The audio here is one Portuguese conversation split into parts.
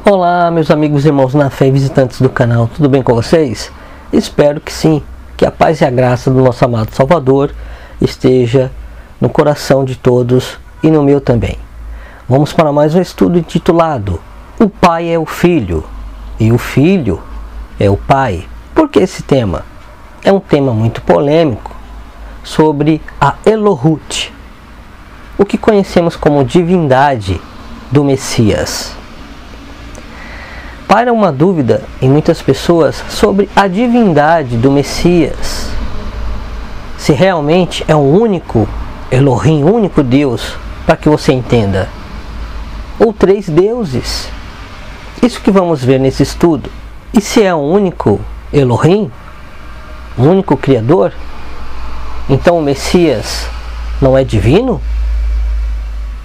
Olá, meus amigos e irmãos na fé e visitantes do canal, tudo bem com vocês? Espero que sim, que a paz e a graça do nosso amado Salvador esteja no coração de todos e no meu também. Vamos para mais um estudo intitulado O Pai é o Filho e o Filho é o Pai. Por que esse tema? É um tema muito polêmico sobre a Elohut, o que conhecemos como divindade do Messias. Paira uma dúvida em muitas pessoas sobre a divindade do Messias. Se realmente é um único Elohim, único Deus, para que você entenda. Ou três deuses. Isso que vamos ver nesse estudo. E se é um único Elohim, um único Criador, então o Messias não é divino?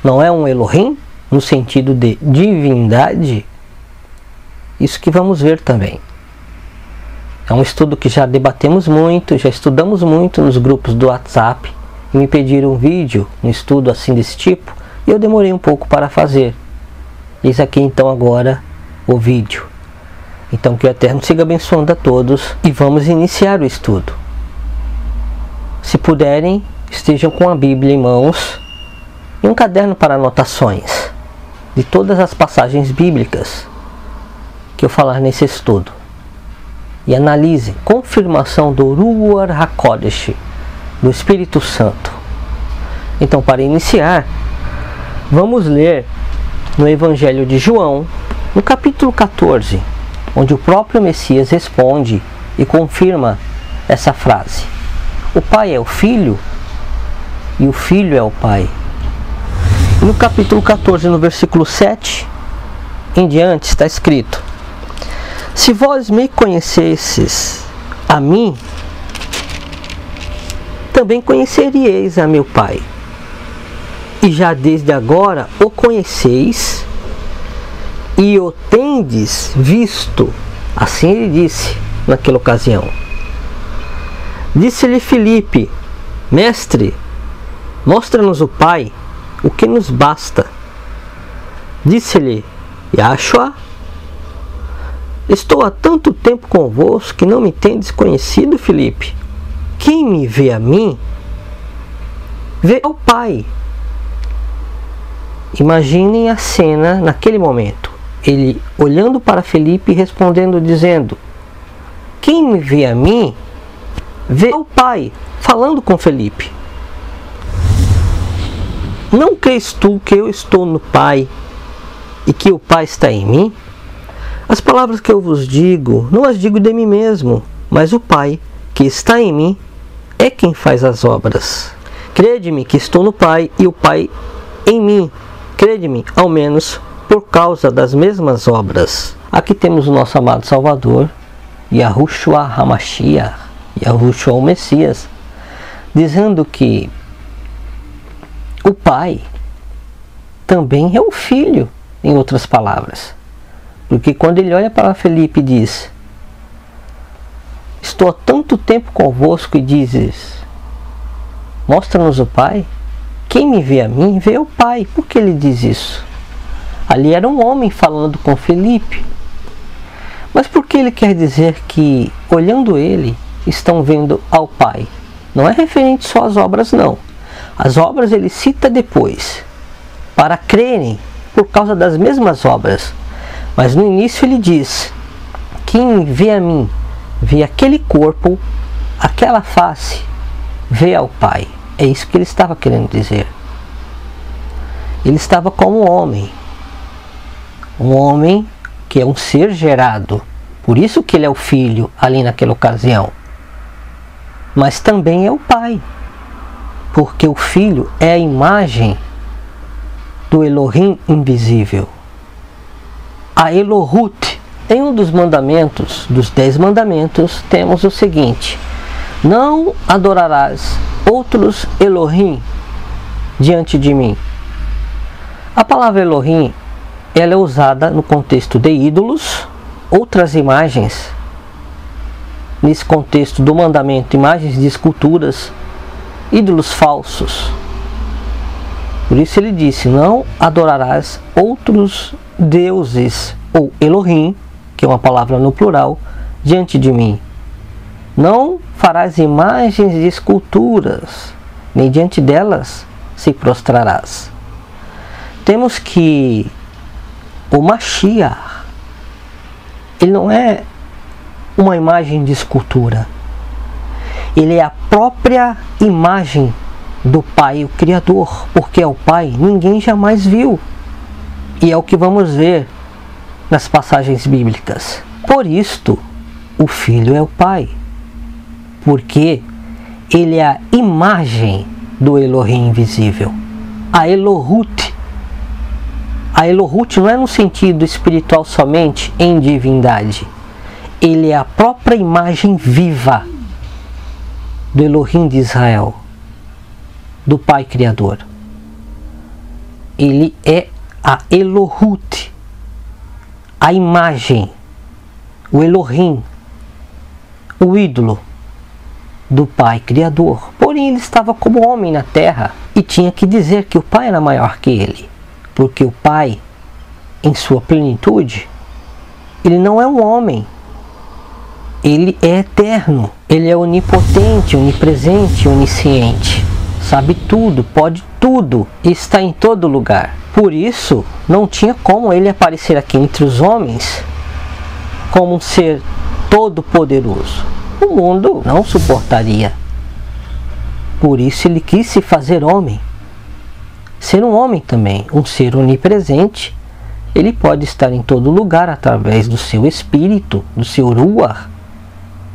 Não é um Elohim, no sentido de divindade? Isso que vamos ver também. É um estudo que já debatemos muito, já estudamos muito nos grupos do WhatsApp. E me pediram um vídeo, um estudo assim desse tipo, e eu demorei um pouco para fazer. Eis aqui então agora o vídeo. Então que o Eterno siga abençoando a todos e vamos iniciar o estudo. Se puderem, estejam com a Bíblia em mãos e um caderno para anotações de todas as passagens bíblicas que eu falar nesse estudo. E analisem confirmação do Ruach HaKodesh, do Espírito Santo. Então, para iniciar, vamos ler no Evangelho de João, no capítulo 14, onde o próprio Messias responde e confirma essa frase. O Pai é o Filho e o Filho é o Pai. E no capítulo 14, no versículo 7 em diante, está escrito: se vós me conhecesses a mim, também conheceríeis a meu Pai. E já desde agora o conheceis e o tendes visto. Assim ele disse naquela ocasião. Disse-lhe Filipe: Mestre, mostra-nos o Pai, o que nos basta. Disse-lhe Yahshua: estou há tanto tempo convosco que não me tendes conhecido, Filipe. Quem me vê a mim, vê ao Pai. Imaginem a cena naquele momento. Ele olhando para Filipe e respondendo, dizendo: quem me vê a mim, vê ao Pai. Falando com Filipe. Não crês tu que eu estou no Pai e que o Pai está em mim? As palavras que eu vos digo, não as digo de mim mesmo, mas o Pai que está em mim é quem faz as obras. Crede-me que estou no Pai e o Pai em mim. Crede-me, ao menos, por causa das mesmas obras. Aqui temos o nosso amado Salvador, Yahushua HaMashiach, Yahushua o Messias, dizendo que o Pai também é o Filho, em outras palavras. Porque quando ele olha para Filipe e diz: estou há tanto tempo convosco, e dizes: mostra-nos o Pai. Quem me vê a mim, vê o Pai. Por que ele diz isso? Ali era um homem falando com Filipe. Mas por que ele quer dizer que, olhando ele, estão vendo ao Pai? Não é referente só às obras, não. As obras ele cita depois, para crerem por causa das mesmas obras. Mas no início ele diz: quem vê a mim, vê aquele corpo, aquela face, vê ao Pai. É isso que ele estava querendo dizer. Ele estava como um homem que é um ser gerado. Por isso que ele é o Filho ali naquela ocasião. Mas também é o Pai. Porque o Filho é a imagem do Elohim invisível. A Elohut. Em um dos mandamentos, dos 10 mandamentos, temos o seguinte: não adorarás outros Elohim diante de mim. A palavra Elohim, ela é usada no contexto de ídolos, outras imagens. Nesse contexto do mandamento, imagens de esculturas, ídolos falsos. Por isso ele disse: não adorarás outros deuses ou Elohim, que é uma palavra no plural, diante de mim. Não farás imagens de esculturas, nem diante delas se prostrarás. Temos que o Mashiach, ele não é uma imagem de escultura. Ele é a própria imagem do Pai, o Criador, porque é o Pai, ninguém jamais viu. E é o que vamos ver nas passagens bíblicas. Por isto, o Filho é o Pai, porque ele é a imagem do Elohim invisível. A Elohut. A Elohut não é no sentido espiritual somente em divindade. Ele é a própria imagem viva do Elohim de Israel, do Pai Criador. Ele é a Elohut, a imagem, o Elohim, o ídolo do Pai Criador. Porém, ele estava como homem na terra e tinha que dizer que o Pai era maior que ele, porque o Pai, em sua plenitude, ele não é um homem. Ele é eterno, ele é onipotente, onipresente, onisciente. Sabe tudo, pode tudo, está em todo lugar. Por isso, não tinha como ele aparecer aqui entre os homens como um ser todo-poderoso. O mundo não suportaria. Por isso ele quis se fazer homem. Ser um homem também, um ser onipresente. Ele pode estar em todo lugar através do seu espírito, do seu ruach,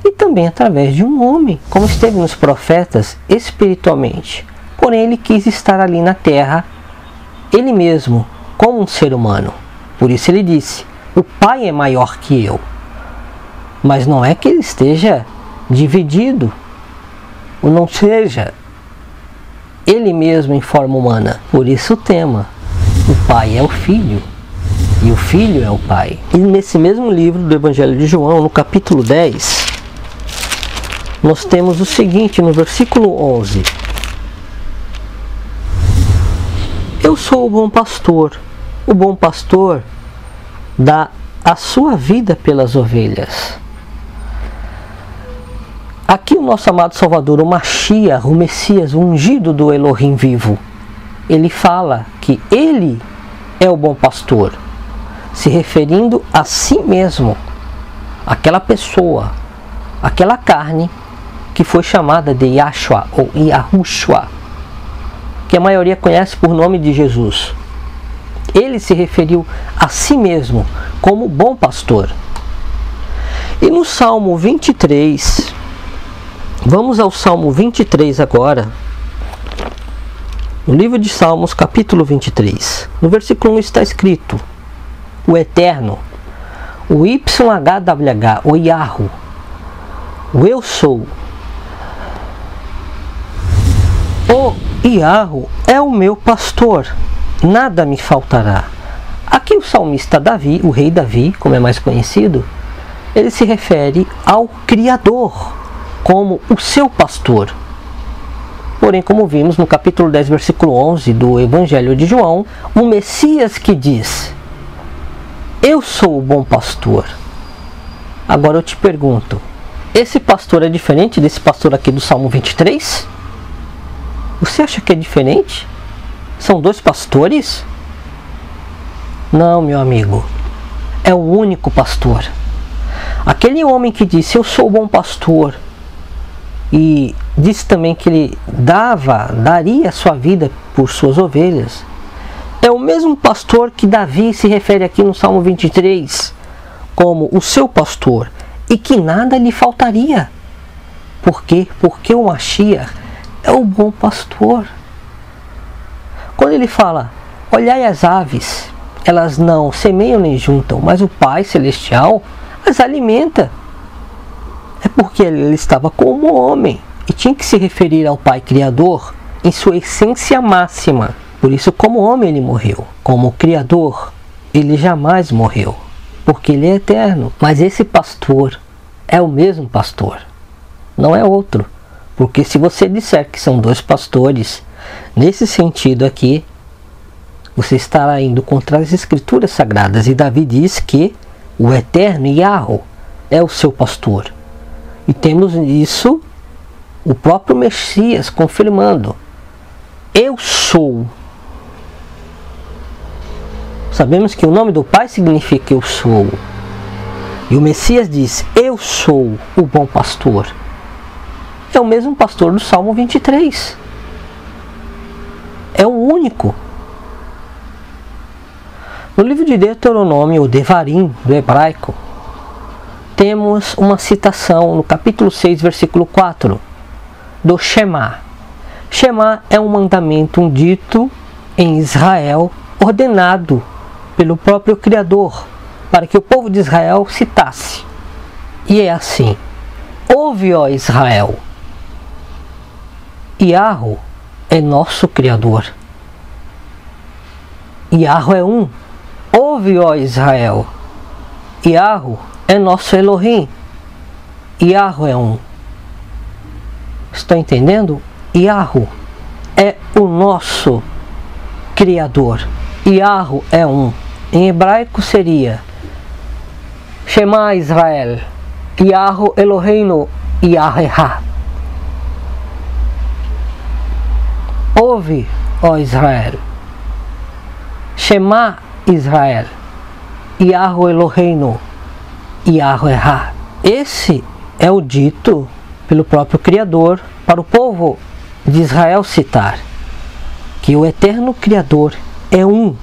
e também através de um homem, como esteve nos profetas espiritualmente. Porém, ele quis estar ali na terra, ele mesmo, como um ser humano. Por isso ele disse, o Pai é maior que eu. Mas não é que ele esteja dividido, ou não seja ele mesmo em forma humana. Por isso o tema, o Pai é o Filho, e o Filho é o Pai. E nesse mesmo livro do Evangelho de João, no capítulo 10, nós temos o seguinte, no versículo 11. Eu sou o bom pastor. O bom pastor dá a sua vida pelas ovelhas. Aqui o nosso amado Salvador, o Mashiach, o Messias, o ungido do Elohim vivo, ele fala que ele é o bom pastor, se referindo a si mesmo, aquela pessoa, aquela carne que foi chamada de Yahshua ou Yahushua, que a maioria conhece por nome de Jesus. Ele se referiu a si mesmo como bom pastor. E no Salmo 23, vamos ao Salmo 23 agora, no livro de Salmos, capítulo 23, no versículo 1 está escrito, o Eterno, o YHWH, o Yahu, o Eu Sou, o Yahu é o meu pastor, nada me faltará. Aqui o salmista Davi, o rei Davi, como é mais conhecido, ele se refere ao Criador como o seu pastor. Porém, como vimos no capítulo 10, versículo 11 do Evangelho de João, o Messias que diz, eu sou o bom pastor. Agora eu te pergunto, esse pastor é diferente desse pastor aqui do Salmo 23? Você acha que é diferente? São dois pastores? Não, meu amigo. É o único pastor. Aquele homem que disse, eu sou o bom pastor, e disse também que ele daria a sua vida por suas ovelhas, é o mesmo pastor que Davi se refere aqui no Salmo 23 como o seu pastor, e que nada lhe faltaria. Por quê? Porque o Mashiach é o bom pastor. Quando ele fala, olhai as aves, elas não semeiam nem juntam, mas o Pai Celestial as alimenta. É porque ele estava como homem e tinha que se referir ao Pai Criador em sua essência máxima. Por isso, como homem ele morreu. Como Criador, ele jamais morreu, porque ele é eterno. Mas esse pastor é o mesmo pastor, não é outro. Porque se você disser que são dois pastores, nesse sentido aqui, Você estará indo contra as escrituras sagradas. E Davi diz que o eterno Yahweh é o seu pastor. E temos isso o próprio Messias confirmando: eu sou. Sabemos que o nome do Pai significa eu sou. E o Messias diz: eu sou o bom pastor. É o mesmo pastor do Salmo 23. É o único. No livro de Deuteronômio, ou Devarim, do hebraico, temos uma citação no capítulo 6, versículo 4, do Shema. Shema é um mandamento, um dito em Israel, ordenado pelo próprio Criador, para que o povo de Israel citasse. E é assim: ouve, ó Israel, Yahweh é nosso Criador. Yahweh é um. Ouve, ó Israel, Yahweh é nosso Elohim. Yahweh é um. Está entendendo? Yahweh é o nosso Criador. Yahweh é um. Em hebraico seria Shema Israel, Yahweh Eloheinu, Yahweh. Ouve, ó Israel, Shema Israel, Yahweh Eloheinu, Yahweh. Esse é o dito pelo próprio Criador para o povo de Israel citar que o eterno Criador é um.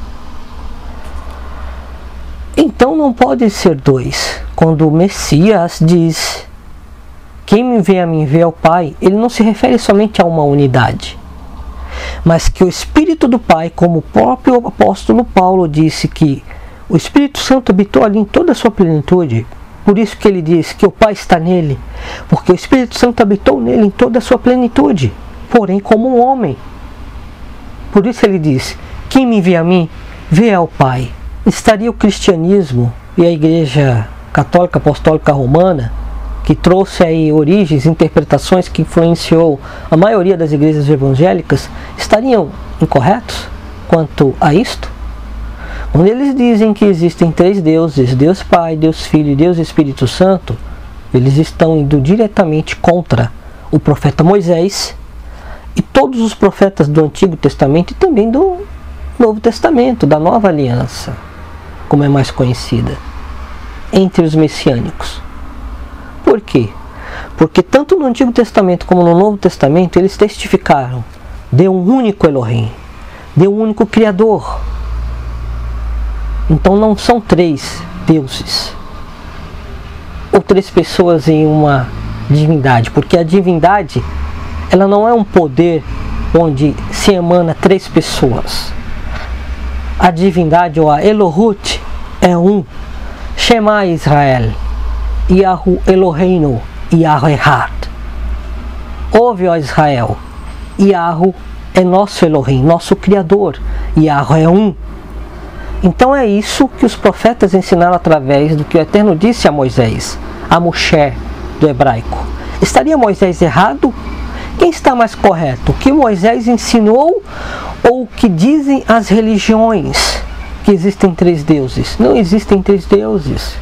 Então não pode ser dois. Quando o Messias diz: quem me vê a mim vê ao Pai, ele não se refere somente a uma unidade, mas que o Espírito do Pai, como o próprio apóstolo Paulo disse que o Espírito Santo habitou ali em toda a sua plenitude. Por isso que ele diz que o Pai está nele, porque o Espírito Santo habitou nele em toda a sua plenitude, porém como um homem. Por isso ele diz: quem me vê a mim, vê ao Pai. Estaria o cristianismo e a Igreja Católica Apostólica Romana, que trouxe aí origens, interpretações que influenciou a maioria das igrejas evangélicas, estariam incorretos quanto a isto? Quando eles dizem que existem três deuses, Deus Pai, Deus Filho e Deus Espírito Santo, eles estão indo diretamente contra o profeta Moisés e todos os profetas do Antigo Testamento e também do Novo Testamento, da Nova Aliança, como é mais conhecida, entre os messiânicos. Por quê? Porque tanto no Antigo Testamento como no Novo Testamento eles testificaram de um único Elohim, de um único Criador. Então não são três deuses ou três pessoas em uma divindade, porque a divindade ela não é um poder onde se emana três pessoas. A divindade, ou a Elohut, é um. Shema Israel, Yahweh Eloheinu, Yahweh. Ouve, ó Israel, Yahweh é nosso Elohim, nosso Criador, Yahweh é um. Então é isso que os profetas ensinaram através do que o Eterno disse a Moisés, a Moshe do hebraico. Estaria Moisés errado? Quem está mais correto? O que Moisés ensinou ou o que dizem as religiões? Que existem três deuses. Não existem três deuses.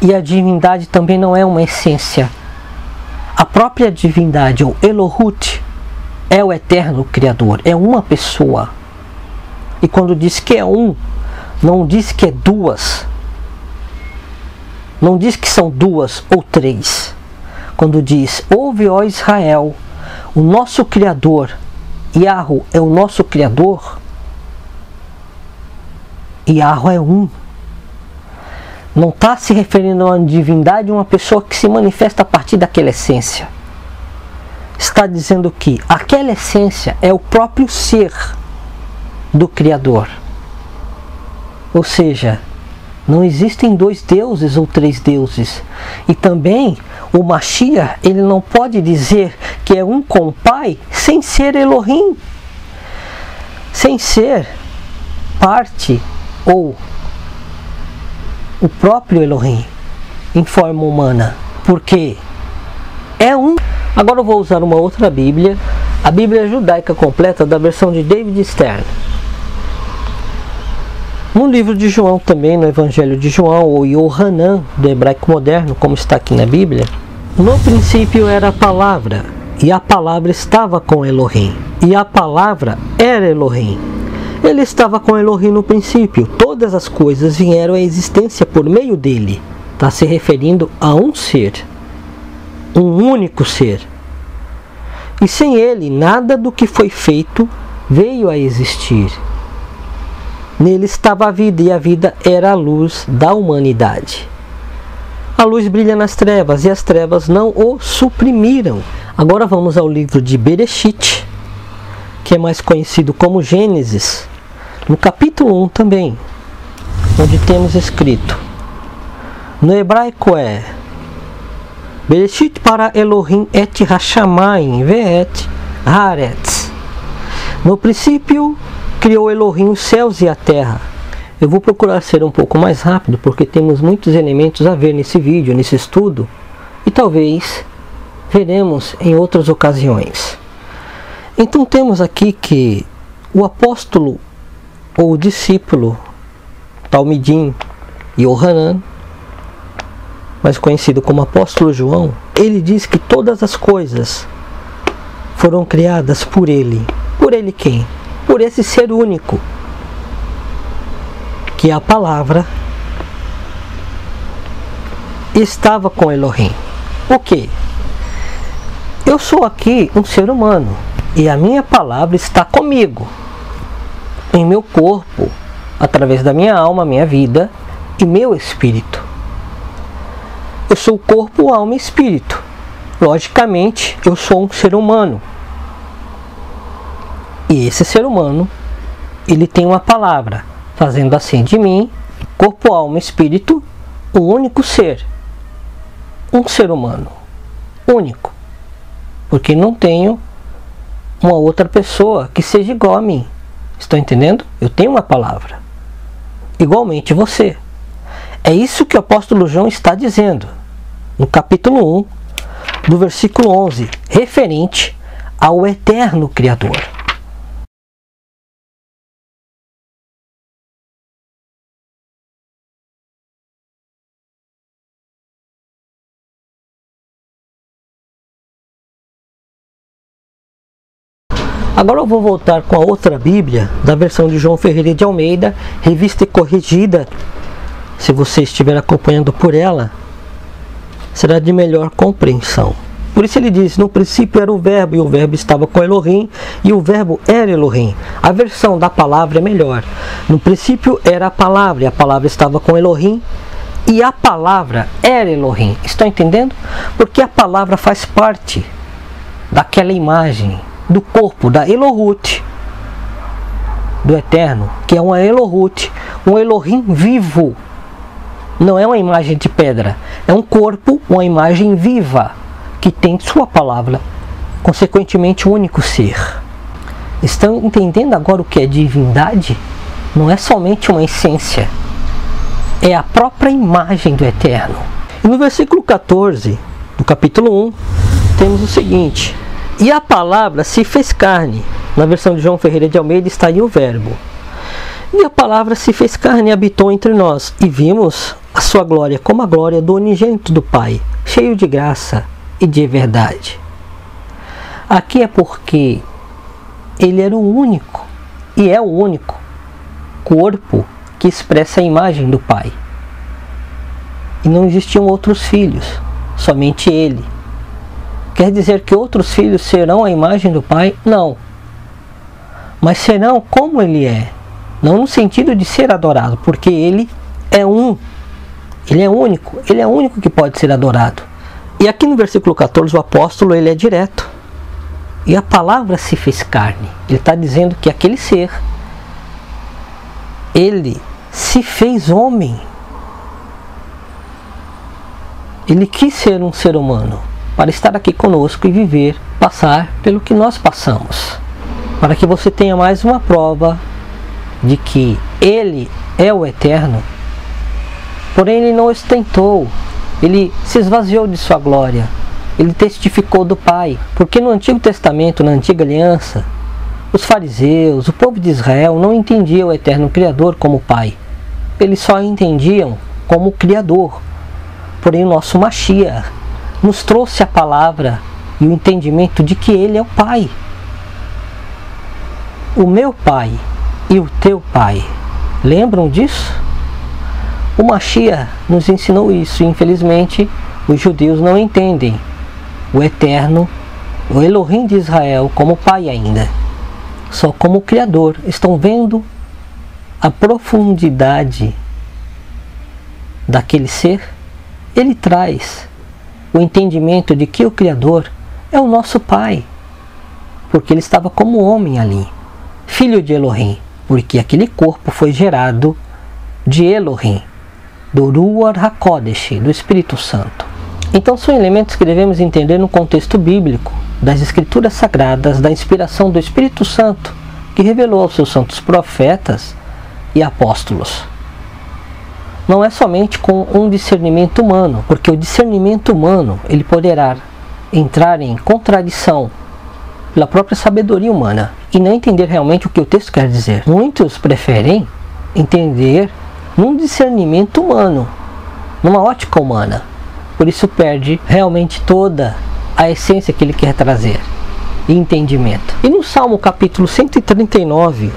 E a divindade também não é uma essência. A própria divindade, ou Elohut, é o eterno Criador, é uma pessoa. E quando diz que é um, não diz que é duas. Não diz que são duas ou três. Quando diz: ouve, ó Israel, o nosso Criador, Yahweh é o nosso Criador, Yahweh é um. Não está se referindo a uma divindade, uma pessoa que se manifesta a partir daquela essência. Está dizendo que aquela essência é o próprio ser do Criador. Ou seja, não existem dois deuses ou três deuses. E também o Mashiach, ele não pode dizer que é um com o Pai sem ser Elohim, sem ser parte ou o próprio Elohim em forma humana, porque é um. Agora eu vou usar uma outra Bíblia A Bíblia Judaica Completa, da versão de David Stern. No livro de João também, no Evangelho de João, ou Yohanan, do hebraico moderno, como está aqui na Bíblia, no princípio era a palavra, e a palavra estava com Elohim, e a palavra era Elohim. Ele estava com Elohim no princípio, todas as coisas vieram à existência por meio dele. Está se referindo a um ser, um único ser. E sem ele, nada do que foi feito veio a existir. Nele estava a vida, e a vida era a luz da humanidade. A luz brilha nas trevas, e as trevas não o suprimiram. Agora vamos ao livro de Bereshit, que é mais conhecido como Gênesis, no capítulo 1 também, onde temos escrito, no hebraico é Bereshit para Elohim et hashamayim ve'et haaretz. No princípio criou Elohim os céus e a terra. Eu vou procurar ser um pouco mais rápido, porque temos muitos elementos a ver nesse vídeo, nesse estudo, e talvez veremos em outras ocasiões. Então temos aqui que o apóstolo ou o discípulo Talmidim Yohanan, mais conhecido como apóstolo João, ele diz que todas as coisas foram criadas por ele. Por ele quem? Por esse ser único, que a palavra estava com Elohim. O que? Eu sou aqui um ser humano, e a minha palavra está comigo, em meu corpo, através da minha alma, minha vida e meu espírito. Eu sou corpo, alma e espírito. Logicamente, eu sou um ser humano. E esse ser humano, ele tem uma palavra, fazendo assim de mim, corpo, alma e espírito, um único ser. Um ser humano. Único. Porque não tenho uma outra pessoa que seja igual a mim. Estão entendendo? Eu tenho uma palavra. Igualmente você. É isso que o apóstolo João está dizendo no capítulo 1, do versículo 11, referente ao eterno Criador. Agora eu vou voltar com a outra Bíblia, da versão de João Ferreira de Almeida, revista e corrigida. Se você estiver acompanhando por ela, será de melhor compreensão. Por isso ele diz, no princípio era o verbo, e o verbo estava com Elohim, e o verbo era Elohim. A versão da palavra é melhor. No princípio era a palavra, e a palavra estava com Elohim, e a palavra era Elohim. Estão entendendo? Porque a palavra faz parte daquela imagem, do corpo, da Elohut, do Eterno, que é uma Elohut, um Elohim vivo. Não é uma imagem de pedra, é um corpo, uma imagem viva, que tem sua palavra, consequentemente um único ser. Estão entendendo agora o que é divindade? Não é somente uma essência, é a própria imagem do Eterno. E no versículo 14, do capítulo 1, temos o seguinte: e a palavra se fez carne. Na versão de João Ferreira de Almeida está aí o verbo. E a palavra se fez carne e habitou entre nós, e vimos a sua glória como a glória do unigênito do Pai, cheio de graça e de verdade. Aqui é porque ele era o único, e é o único, corpo que expressa a imagem do Pai. E não existiam outros filhos, somente ele. Quer dizer que outros filhos serão a imagem do Pai? Não. Mas serão como ele é. Não no sentido de ser adorado, porque ele é um. Ele é único. Ele é o único que pode ser adorado. E aqui no versículo 14, o apóstolo ele é direto. E a palavra se fez carne. Ele está dizendo que aquele ser, ele se fez homem. Ele quis ser um ser humano, para estar aqui conosco e viver, passar pelo que nós passamos, para que você tenha mais uma prova de que ele é o Eterno. Porém ele não ostentou, ele se esvaziou de sua glória, ele testificou do Pai. Porque no Antigo Testamento, na Antiga Aliança, os fariseus, o povo de Israel não entendia o eterno Criador como Pai. Eles só entendiam como Criador. Porém, o nosso Mashiach nos trouxe a palavra e o entendimento de que Ele é o Pai. O meu Pai e o teu Pai. Lembram disso? O Mashiach nos ensinou isso e, infelizmente, os judeus não entendem o eterno, o Elohim de Israel, como Pai ainda. Só como Criador. Estão vendo a profundidade daquele ser? Ele traz o entendimento de que o Criador é o nosso Pai, porque ele estava como homem ali, filho de Elohim, porque aquele corpo foi gerado de Elohim, do Ruach HaKodesh, do Espírito Santo. Então são elementos que devemos entender no contexto bíblico, das Escrituras Sagradas, da inspiração do Espírito Santo, que revelou aos seus santos profetas e apóstolos. Não é somente com um discernimento humano, porque o discernimento humano ele poderá entrar em contradição pela própria sabedoria humana e não entender realmente o que o texto quer dizer. Muitos preferem entender num discernimento humano, numa ótica humana. Por isso perde realmente toda a essência que ele quer trazer e entendimento. E no Salmo capítulo 139,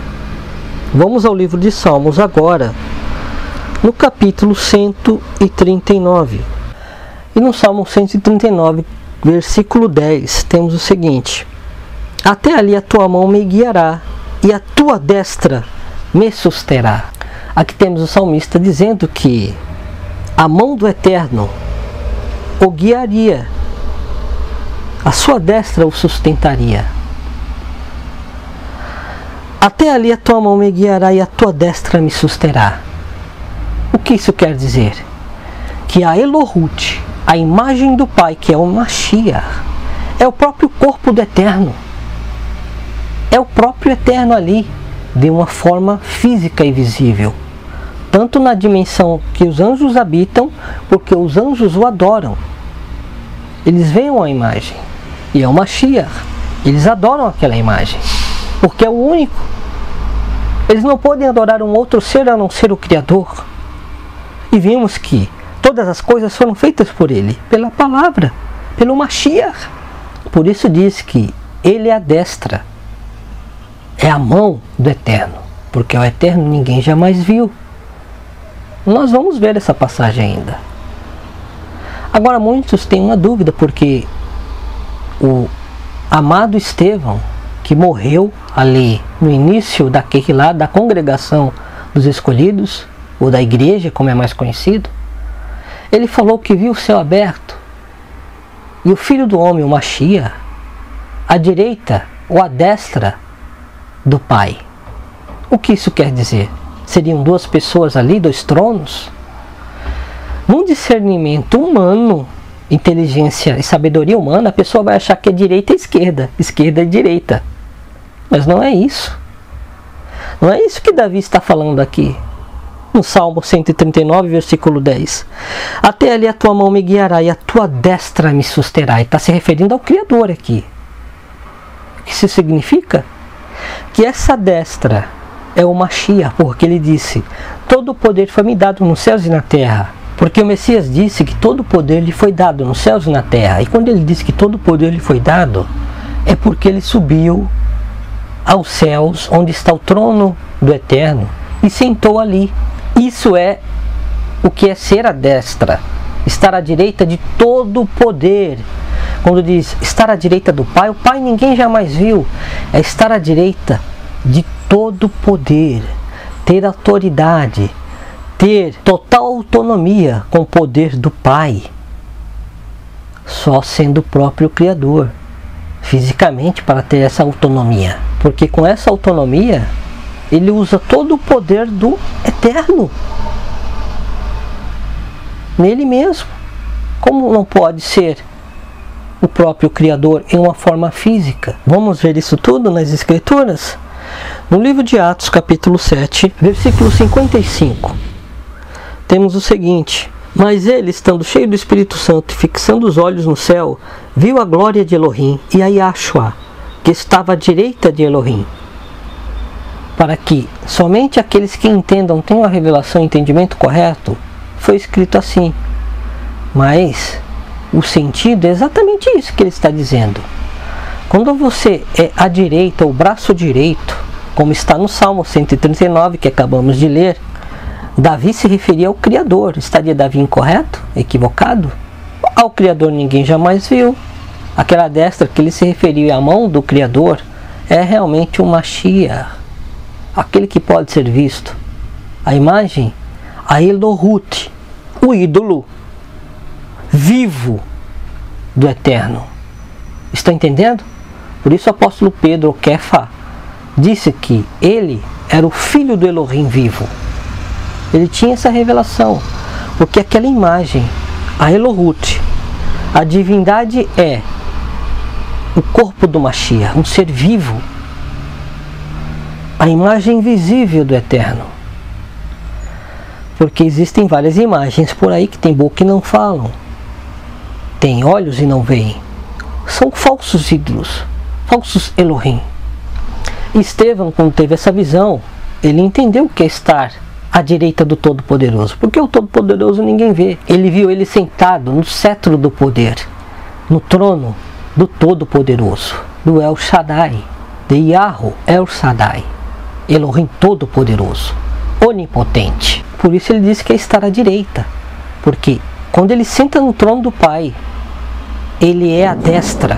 vamos ao livro de Salmos agora, no capítulo 139. E no Salmo 139, versículo 10, temos o seguinte: até ali a tua mão me guiará, e a tua destra me susterá. Aqui temos o salmista dizendo que a mão do Eterno o guiaria, a sua destra o sustentaria. Até ali a tua mão me guiará e a tua destra me susterá. O que isso quer dizer? Que a Elohut, a imagem do Pai, que é o Mashiach, é o próprio corpo do Eterno. É o próprio Eterno ali, de uma forma física e visível. Tanto na dimensão que os anjos habitam, porque os anjos o adoram. Eles veem a imagem. E é o Mashiach. Eles adoram aquela imagem, porque é o único. Eles não podem adorar um outro ser a não ser o Criador. E vimos que todas as coisas foram feitas por Ele, pela palavra, pelo Mashiach. Por isso diz que Ele é a destra, é a mão do Eterno, porque o Eterno ninguém jamais viu. Nós vamos ver essa passagem ainda. Agora muitos têm uma dúvida, porque o amado Estevão, que morreu ali no início da congregação dos escolhidos, ou da igreja, como é mais conhecido, ele falou que viu o céu aberto e o Filho do Homem, o Mashiach, à direita ou à destra do Pai. O que isso quer dizer? Seriam duas pessoas ali, dois tronos? Num discernimento humano, inteligência e sabedoria humana, a pessoa vai achar que é direita e esquerda, esquerda e direita. Mas não é isso. Não é isso que Davi está falando aqui. No Salmo 139, versículo 10. Até ali a tua mão me guiará e a tua destra me susterá. E está se referindo ao Criador aqui. O que isso significa? Que essa destra é o Mashiach, porque ele disse: todo o poder foi me dado nos céus e na terra. Porque o Messias disse que todo o poder lhe foi dado nos céus e na terra. E quando ele disse que todo o poder lhe foi dado, é porque ele subiu aos céus, onde está o trono do Eterno, e sentou ali. Isso é o que é ser a destra, estar à direita de todo o poder. Quando diz estar à direita do Pai, o Pai ninguém jamais viu. É estar à direita de todo o poder, ter autoridade, ter total autonomia com o poder do Pai, só sendo o próprio Criador, fisicamente, para ter essa autonomia. Porque com essa autonomia, ele usa todo o poder do Eterno nele mesmo. Como não pode ser o próprio Criador em uma forma física? Vamos ver isso tudo nas Escrituras? No livro de Atos, capítulo 7, versículo 55, temos o seguinte: Mas ele, estando cheio do Espírito Santo e fixando os olhos no céu, viu a glória de Elohim e a Yahshua, que estava à direita de Elohim. Para que somente aqueles que entendam tenham a revelação e entendimento correto, foi escrito assim. Mas o sentido é exatamente isso que ele está dizendo. Quando você é à direita, o braço direito, como está no Salmo 139 que acabamos de ler, Davi se referia ao Criador. Estaria Davi incorreto? Equivocado? Ao Criador ninguém jamais viu. Aquela destra que ele se referia à mão do Criador é realmente o Mashiach, aquele que pode ser visto. A imagem, a Elohut, o ídolo vivo do Eterno. Está entendendo? Por isso o apóstolo Pedro, o Kefa, disse que ele era o filho do Elohim vivo. Ele tinha essa revelação, porque aquela imagem, a Elohut, a divindade é o corpo do Mashiach, um ser vivo, a imagem visível do Eterno. Porque existem várias imagens por aí que tem boca e não falam, tem olhos e não veem. São falsos ídolos, falsos Elohim. Estevão, quando teve essa visão, ele entendeu o que é estar à direita do Todo-Poderoso, porque o Todo-Poderoso ninguém vê. Ele viu ele sentado no cetro do poder, no trono do Todo-Poderoso, do El Shaddai, de Yahweh El Shaddai, Elohim Todo-Poderoso, onipotente. Por isso ele disse que é estar à direita, porque quando ele senta no trono do Pai, ele é a destra